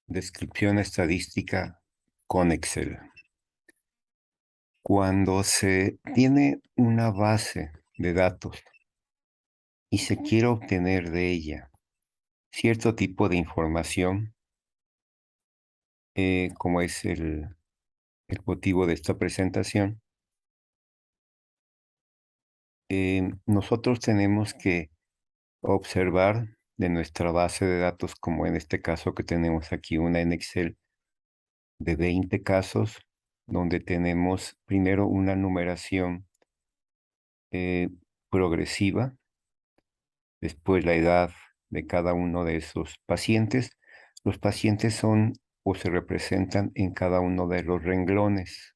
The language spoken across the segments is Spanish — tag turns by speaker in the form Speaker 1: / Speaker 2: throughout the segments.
Speaker 1: Descripción estadística con Excel. Cuando se tiene una base de datos y se quiere obtener de ella cierto tipo de información, como es el motivo de esta presentación, nosotros tenemos que observar de nuestra base de datos, como en este caso que tenemos aquí una en Excel de 20 casos, donde tenemos primero una numeración eh, progresiva, después la edad de cada uno de esos pacientes. Los pacientes son o se representan en cada uno de los renglones.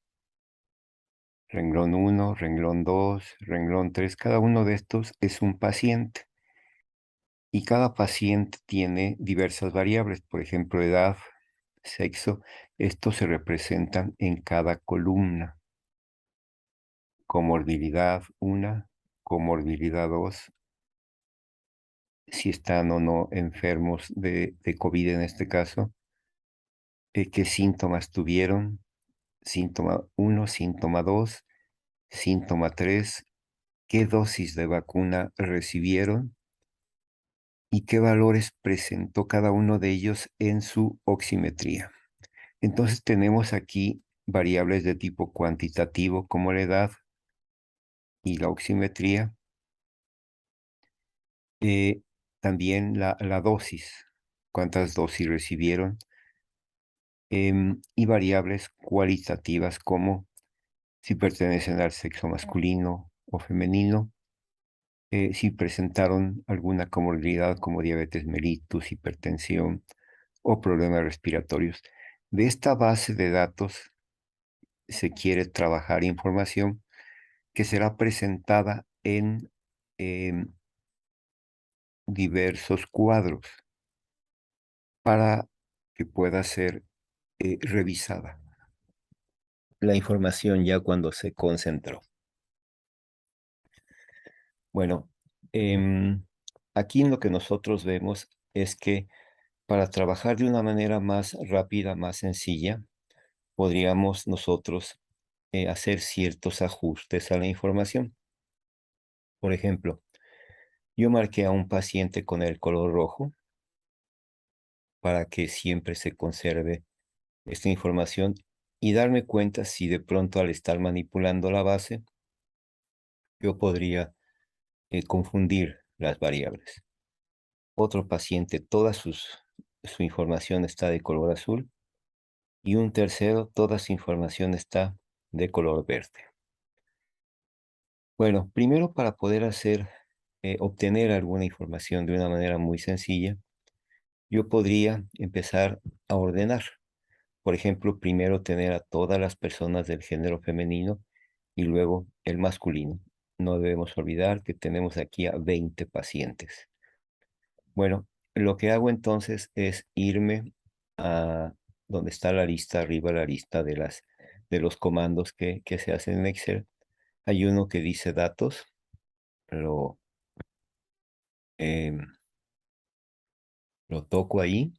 Speaker 1: Renglón uno, renglón 2, renglón 3. Cada uno de estos es un paciente y cada paciente tiene diversas variables, por ejemplo, edad, sexo. Estos se representan en cada columna. Comorbilidad 1, comorbilidad 2, si están o no enfermos de COVID en este caso, qué síntomas tuvieron, síntoma uno, síntoma 2, síntoma 3, qué dosis de vacuna recibieron y qué valores presentó cada uno de ellos en su oximetría. Entonces tenemos aquí variables de tipo cuantitativo como la edad y la oximetría, eh, también la dosis, cuántas dosis recibieron, y variables cualitativas como si pertenecen al sexo masculino o femenino, si presentaron alguna comorbilidad como diabetes mellitus, hipertensión o problemas respiratorios. De esta base de datos se quiere trabajar información que será presentada en em, diversos cuadros para que pueda ser revisada la información ya cuando se concentró. Bueno, aquí lo que nosotros vemos es que para trabajar de una manera más rápida, más sencilla, podríamos nosotros hacer ciertos ajustes a la información. Por ejemplo, yo marqué a un paciente con el color rojo para que siempre se conserve esta información y darme cuenta si de pronto al estar manipulando la base, yo podría confundir las variables. Otro paciente, su información está de color azul y un tercero, toda su información está de color verde. Bueno, primero para poder obtener alguna información de una manera muy sencilla, yo podría empezar a ordenar. Por ejemplo, primero tener a todas las personas del género femenino y luego el masculino. No debemos olvidar que tenemos aquí a 20 pacientes. Bueno, lo que hago entonces es irme a donde está la lista, arriba la lista de los comandos que se hacen en Excel. Hay uno que dice datos, lo, em, lo toco ahí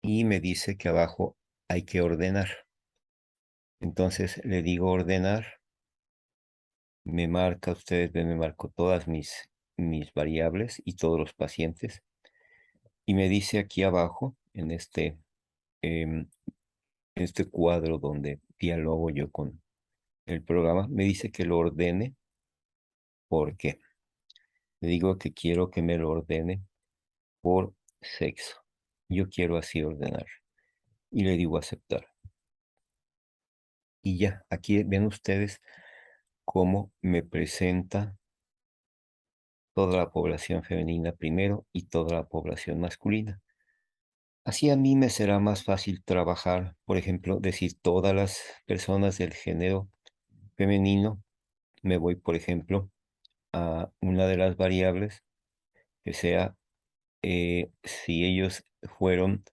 Speaker 1: y me dice que abajo hay que ordenar. Entonces le digo ordenar, me marca, ustedes ven, me marco todas mis variables y todos los pacientes. Y me dice aquí abajo, em, en este cuadro donde dialogo yo con el programa, me dice que lo ordene. ¿Por qué? Le digo que quiero que me lo ordene por sexo. Yo quiero así ordenar. Y le digo aceptar. Y ya, aquí ven ustedes cómo me presenta toda la población femenina primero y toda la población masculina. Así a mí me será más fácil trabajar, por ejemplo, decir todas las personas del género femenino. Me voy, por ejemplo, a una de las variables que sea si ellos fueron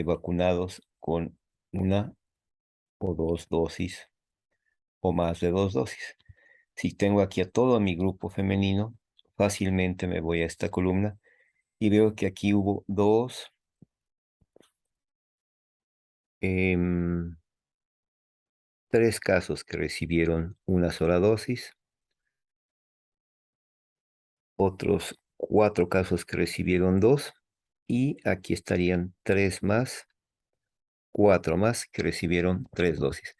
Speaker 1: vacunados con una o dos dosis o más de dos dosis. Si tengo aquí a todo mi grupo femenino, fácilmente me voy a esta columna y veo que aquí hubo dos em, 3 casos que recibieron una sola dosis, otros 4 casos que recibieron 2 y aquí estarían 3 más, 4 más que recibieron 3 dosis.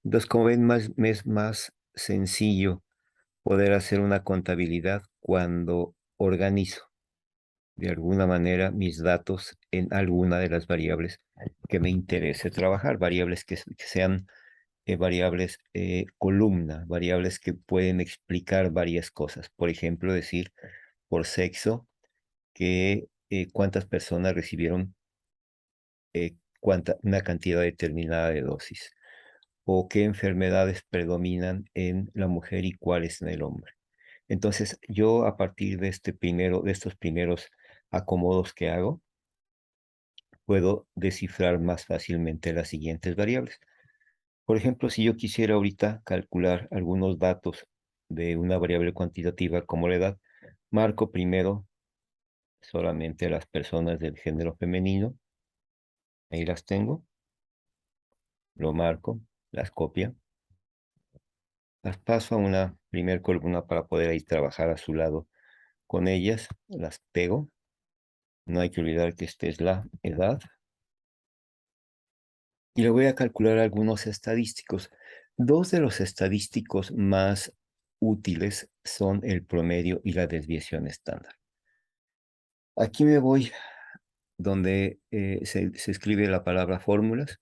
Speaker 1: Entonces, como ven, me es más sencillo poder hacer una contabilidad cuando organizo de alguna manera mis datos en alguna de las variables que me interese trabajar, variables que sean variables columna, variables que pueden explicar varias cosas. Por ejemplo, decir por sexo que cuántas personas recibieron una cantidad determinada de dosis, o qué enfermedades predominan en la mujer y cuáles en el hombre. Entonces, yo a partir de estos primeros acomodos que hago, puedo descifrar más fácilmente las siguientes variables. Por ejemplo, si yo quisiera ahorita calcular algunos datos de una variable cuantitativa como la edad, marco primero solamente las personas del género femenino, ahí las tengo, lo marco, las copio, las paso a una primer columna para poder ahí trabajar a su lado con ellas, las pego, no hay que olvidar que esta es la edad, y le voy a calcular algunos estadísticos. Dos de los estadísticos más útiles son el promedio y la desviación estándar. Aquí me voy donde se escribe la palabra fórmulas,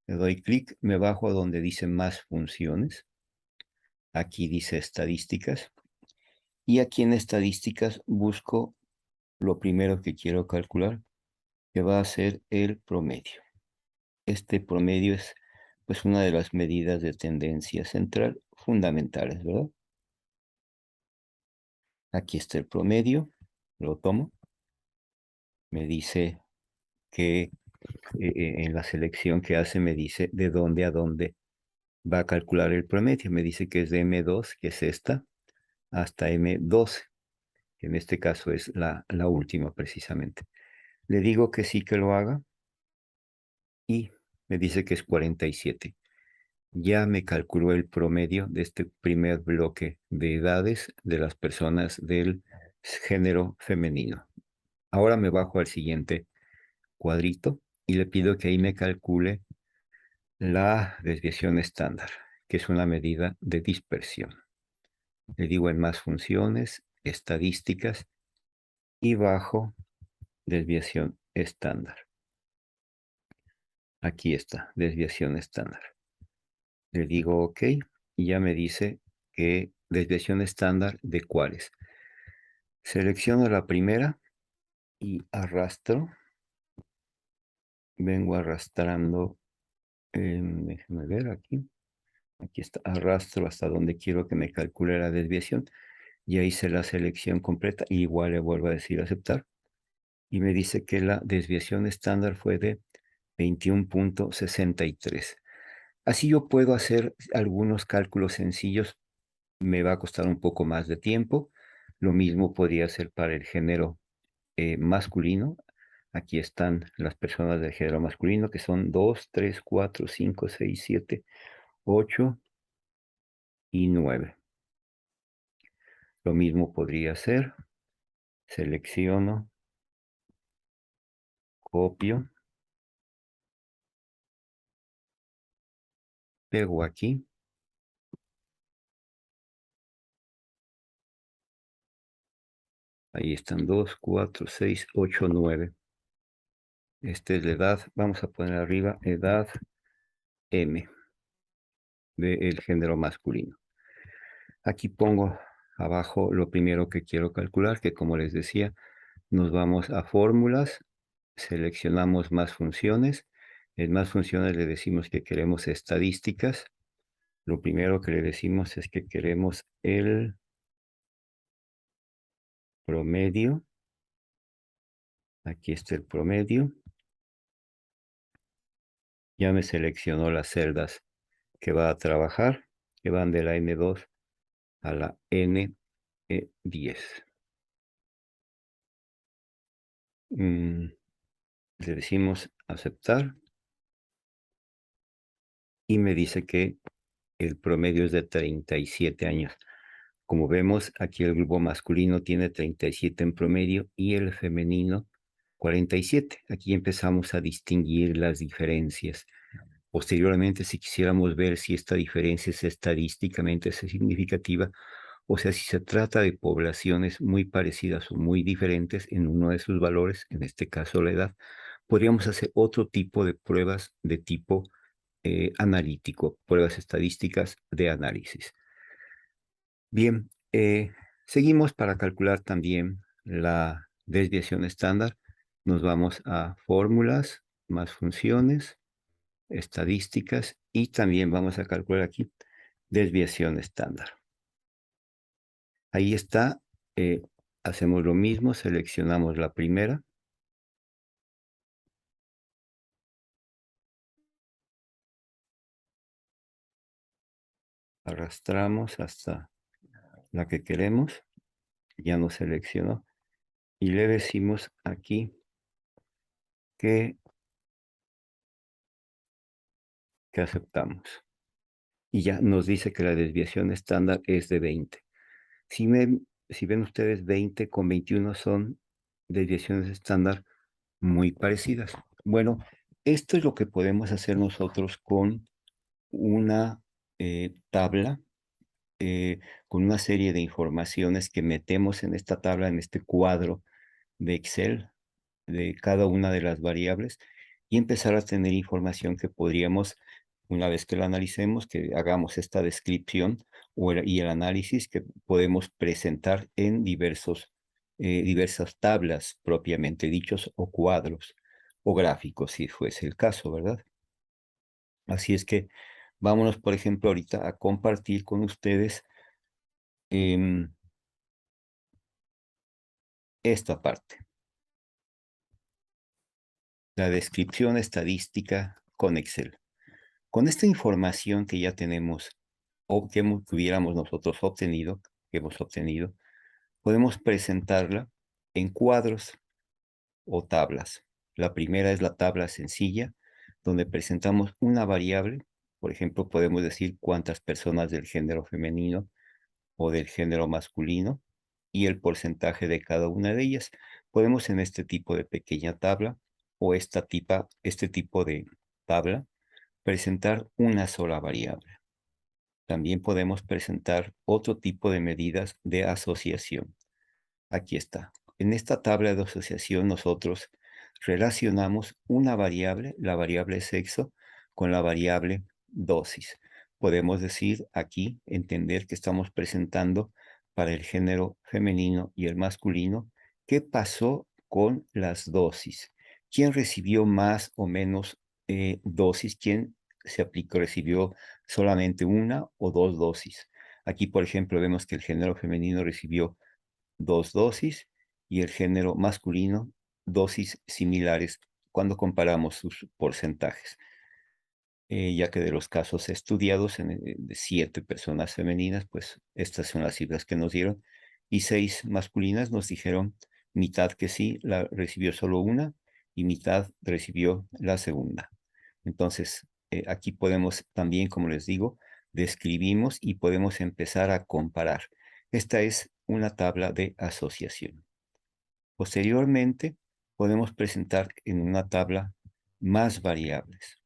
Speaker 1: le doy clic, me bajo a donde dice más funciones, aquí dice estadísticas, y aquí en estadísticas busco lo primero que quiero calcular, que va a ser el promedio. Este promedio es pues una de las medidas de tendencia central fundamentales, ¿verdad? Aquí está el promedio, lo tomo, me dice que en la selección que hace me dice de dónde a dónde va a calcular el promedio. Me dice que es de M2, que es esta, hasta M12, que en este caso es la última precisamente. Le digo que sí que lo haga y me dice que es 47. Ya me calculó el promedio de este primer bloque de edades de las personas del género femenino. Ahora me bajo al siguiente cuadrito y le pido que ahí me calcule la desviación estándar, que es una medida de dispersión. Le digo en más funciones, estadísticas y bajo desviación estándar. Aquí está, desviación estándar. Le digo OK y ya me dice que desviación estándar de cuáles. Selecciono la primera y arrastro. Vengo arrastrando, déjenme ver aquí. Aquí está, arrastro hasta donde quiero que me calcule la desviación. Ya hice la selección completa y igual le vuelvo a decir aceptar. Y me dice que la desviación estándar fue de 21.63. Así yo puedo hacer algunos cálculos sencillos, me va a costar un poco más de tiempo. Lo mismo podría ser para el género masculino. Aquí están las personas del género masculino, que son 2, 3, 4, 5, 6, 7, 8 y 9. Lo mismo podría ser, selecciono, copio, pego aquí. Ahí están 2, 4, 6, 8, 9. Esta es la edad. Vamos a poner arriba edad M del género masculino. Aquí pongo abajo lo primero que quiero calcular, que como les decía, nos vamos a fórmulas, seleccionamos más funciones. En más funciones le decimos que queremos estadísticas. Lo primero que le decimos es que queremos el promedio. Aquí está el promedio. Ya me seleccionó las celdas que va a trabajar, que van de la N2 a la N10. Le decimos aceptar y me dice que el promedio es de 37 años. Como vemos, aquí el grupo masculino tiene 37 en promedio y el femenino 47. Aquí empezamos a distinguir las diferencias. Posteriormente, si quisiéramos ver si esta diferencia es estadísticamente significativa, o sea, si se trata de poblaciones muy parecidas o muy diferentes en uno de sus valores, en este caso la edad, podríamos hacer otro tipo de pruebas de tipo analítico, pruebas estadísticas de análisis. Bien, seguimos para calcular también la desviación estándar. Nos vamos a fórmulas, más funciones, estadísticas y también vamos a calcular aquí desviación estándar. Ahí está, eh, hacemos lo mismo, seleccionamos la primera, arrastramos hasta la que queremos, ya nos seleccionó y le decimos aquí que, que aceptamos. Y ya nos dice que la desviación estándar es de 20. Si ven ustedes, 20 con 21 son desviaciones estándar muy parecidas. Bueno, esto es lo que podemos hacer nosotros con una tabla, con una serie de informaciones que metemos en esta tabla, en este cuadro de Excel, de cada una de las variables y empezar a tener información que podríamos, una vez que la analicemos, que hagamos esta descripción y el análisis que podemos presentar en diversas tablas propiamente dichos o cuadros o gráficos, si fuese el caso, ¿verdad? Así es que vámonos, por ejemplo, ahorita a compartir con ustedes em, esta parte, la descripción estadística con Excel. Con esta información que ya tenemos o que hubiéramos nosotros obtenido, que hemos obtenido, podemos presentarla en cuadros o tablas. La primera es la tabla sencilla, donde presentamos una variable. Por ejemplo, podemos decir cuántas personas del género femenino o del género masculino y el porcentaje de cada una de ellas. Podemos en este tipo de pequeña tabla o este tipo de tabla presentar una sola variable. También podemos presentar otro tipo de medidas de asociación. Aquí está. En esta tabla de asociación nosotros relacionamos una variable, la variable sexo, con la variable dosis. Podemos decir aquí, entender que estamos presentando para el género femenino y el masculino qué pasó con las dosis. ¿Quién recibió más o menos dosis? ¿Quién recibió solamente una o dos dosis? Aquí, por ejemplo, vemos que el género femenino recibió dos dosis y el género masculino dosis similares cuando comparamos sus porcentajes, ya que de los casos estudiados de 7 personas femeninas, pues estas son las cifras que nos dieron, y 6 masculinas nos dijeron mitad que sí, la recibió solo una, y mitad recibió la segunda. Entonces, aquí podemos también, como les digo, describimos y podemos empezar a comparar. Esta es una tabla de asociación. Posteriormente, podemos presentar en una tabla más variables.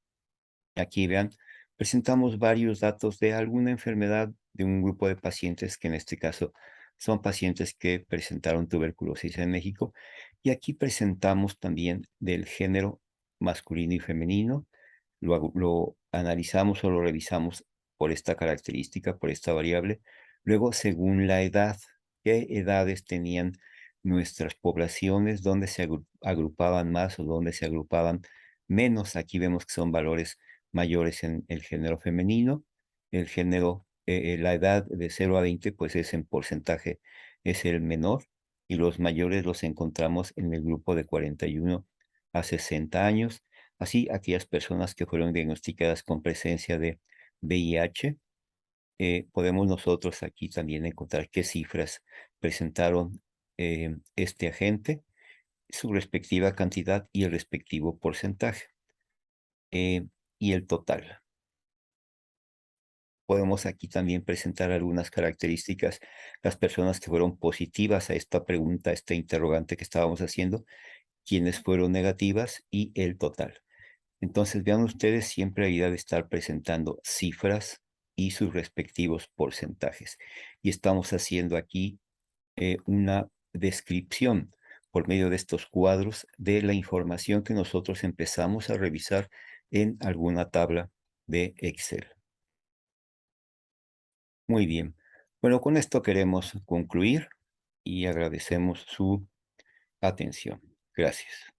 Speaker 1: Aquí vean, presentamos varios datos de alguna enfermedad de un grupo de pacientes que en este caso son pacientes que presentaron tuberculosis en México. Y aquí presentamos también del género masculino y femenino. Lo analizamos o lo revisamos por esta característica, por esta variable. Luego, según la edad, qué edades tenían nuestras poblaciones, dónde se agrupaban más o dónde se agrupaban menos. Aquí vemos que son valores mayores en el género femenino. La edad de 0 a 20, pues es en porcentaje, es el menor, y los mayores los encontramos en el grupo de 41 a 60 años. Así, aquellas personas que fueron diagnosticadas con presencia de VIH, podemos nosotros aquí también encontrar qué cifras presentaron este agente, su respectiva cantidad y el respectivo porcentaje, y el total. podemos aquí también presentar algunas características, las personas que fueron positivas a esta pregunta, a este interrogante que estábamos haciendo, quienes fueron negativas y el total. Entonces, vean ustedes, siempre hay de estar presentando cifras y sus respectivos porcentajes. Y estamos haciendo aquí una descripción por medio de estos cuadros de la información que nosotros empezamos a revisar en alguna tabla de Excel. Muy bien. Bueno, con esto queremos concluir y agradecemos su atención. Gracias.